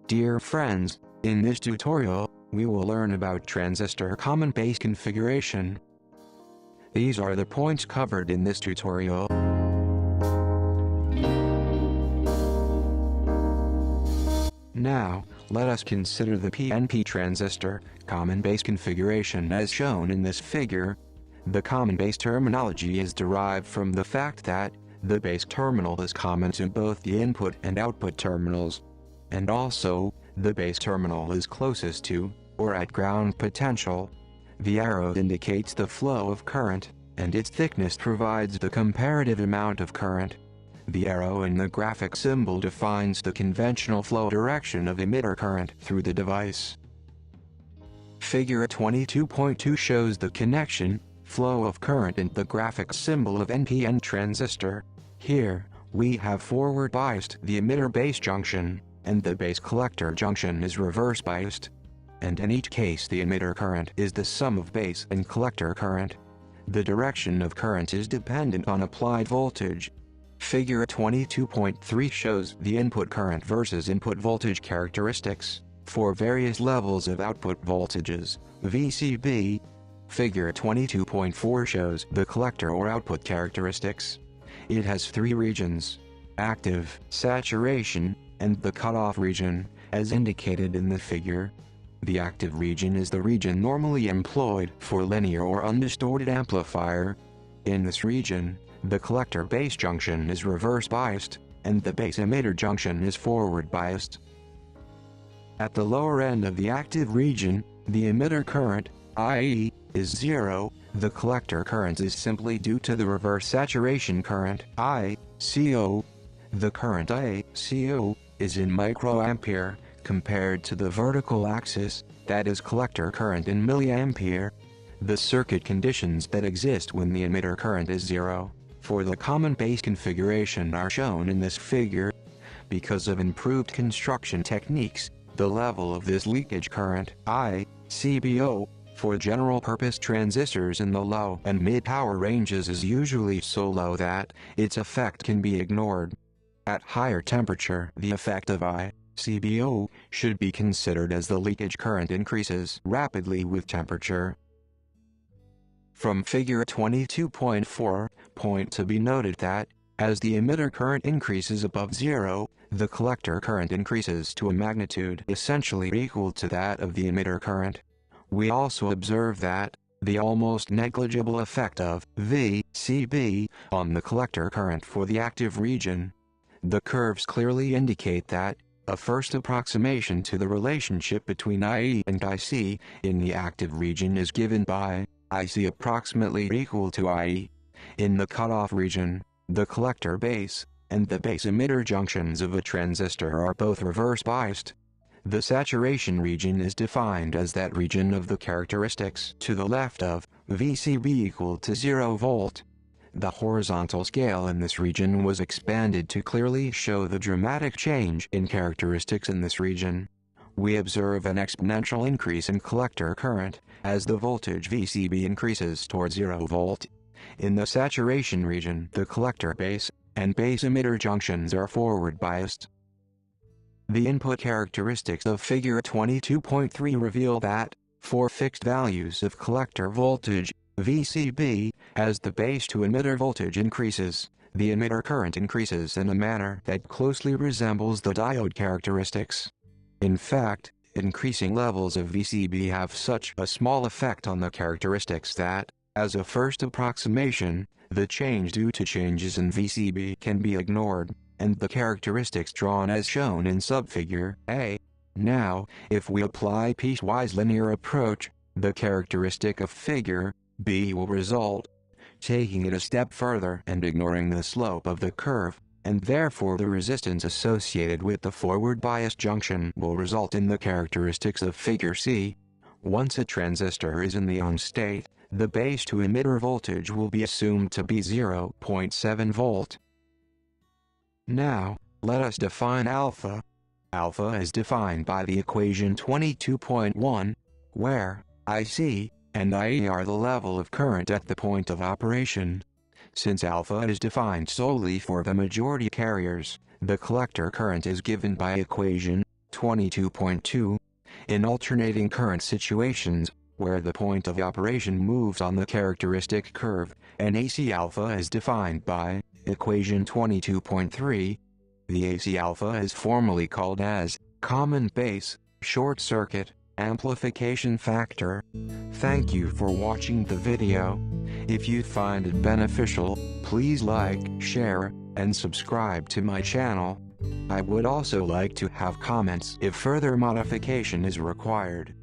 Dear friends, in this tutorial, we will learn about transistor common base configuration. These are the points covered in this tutorial. Now, let us consider the PNP transistor common base configuration as shown in this figure. The common base terminology is derived from the fact that the base terminal is common to both the input and output terminals. And also, the base terminal is closest to, or at ground potential. The arrow indicates the flow of current, and its thickness provides the comparative amount of current. The arrow in the graphic symbol defines the conventional flow direction of emitter current through the device. Figure 22.2 shows the connection, flow of current in the graphic symbol of NPN transistor. Here, we have forward biased the emitter base junction, and the base collector junction is reverse biased. And in each case the emitter current is the sum of base and collector current. The direction of current is dependent on applied voltage. Figure 22.3 shows the input current versus input voltage characteristics for various levels of output voltages, VCB. Figure 22.4 shows the collector or output characteristics. It has three regions: active, saturation, and the cutoff region, as indicated in the figure. The active region is the region normally employed for linear or undistorted amplifier. In this region, the collector base junction is reverse biased, and the base emitter junction is forward biased. At the lower end of the active region, the emitter current, i.e., is zero. The collector current is simply due to the reverse saturation current, ICO. The current ICO is in microampere, compared to the vertical axis, that is collector current in milliampere. The circuit conditions that exist when the emitter current is zero for the common base configuration are shown in this figure. Because of improved construction techniques, the level of this leakage current, ICBO, for general-purpose transistors in the low and mid-power ranges is usually so low that its effect can be ignored. At higher temperature, the effect of ICBO should be considered as the leakage current increases rapidly with temperature. From figure 22.4, point to be noted that, as the emitter current increases above zero, the collector current increases to a magnitude essentially equal to that of the emitter current. We also observe that the almost negligible effect of VCB on the collector current for the active region. The curves clearly indicate that a first approximation to the relationship between IE and IC in the active region is given by IC approximately equal to IE. In the cutoff region, the collector base and the base emitter junctions of a transistor are both reverse biased. The saturation region is defined as that region of the characteristics to the left of VCB equal to 0 volt. The horizontal scale in this region was expanded to clearly show the dramatic change in characteristics in this region. We observe an exponential increase in collector current as the voltage VCB increases toward 0 volt. In the saturation region, the collector base and base emitter junctions are forward biased. The input characteristics of figure 22.3 reveal that, for fixed values of collector voltage, VCB, as the base to emitter voltage increases, the emitter current increases in a manner that closely resembles the diode characteristics. In fact, increasing levels of VCB have such a small effect on the characteristics that, as a first approximation, the change due to changes in VCB can be ignored, and the characteristics drawn as shown in subfigure A. Now, if we apply piecewise linear approach, the characteristic of figure B will result. Taking it a step further and ignoring the slope of the curve, and therefore the resistance associated with the forward bias junction will result in the characteristics of figure C. Once a transistor is in the on state, the base to emitter voltage will be assumed to be 0.7 volt. Now, let us define alpha. Alpha is defined by the equation 22.1, where IC and IE are the level of current at the point of operation. Since alpha is defined solely for the majority carriers, the collector current is given by equation 22.2. In alternating current situations, where the point of operation moves on the characteristic curve, an AC alpha is defined by equation 22.3. The AC alpha is formally called as common base short circuit amplification factor. Thank you for watching the video. If you find it beneficial, please like, share, and subscribe to my channel. I would also like to have comments if further modification is required.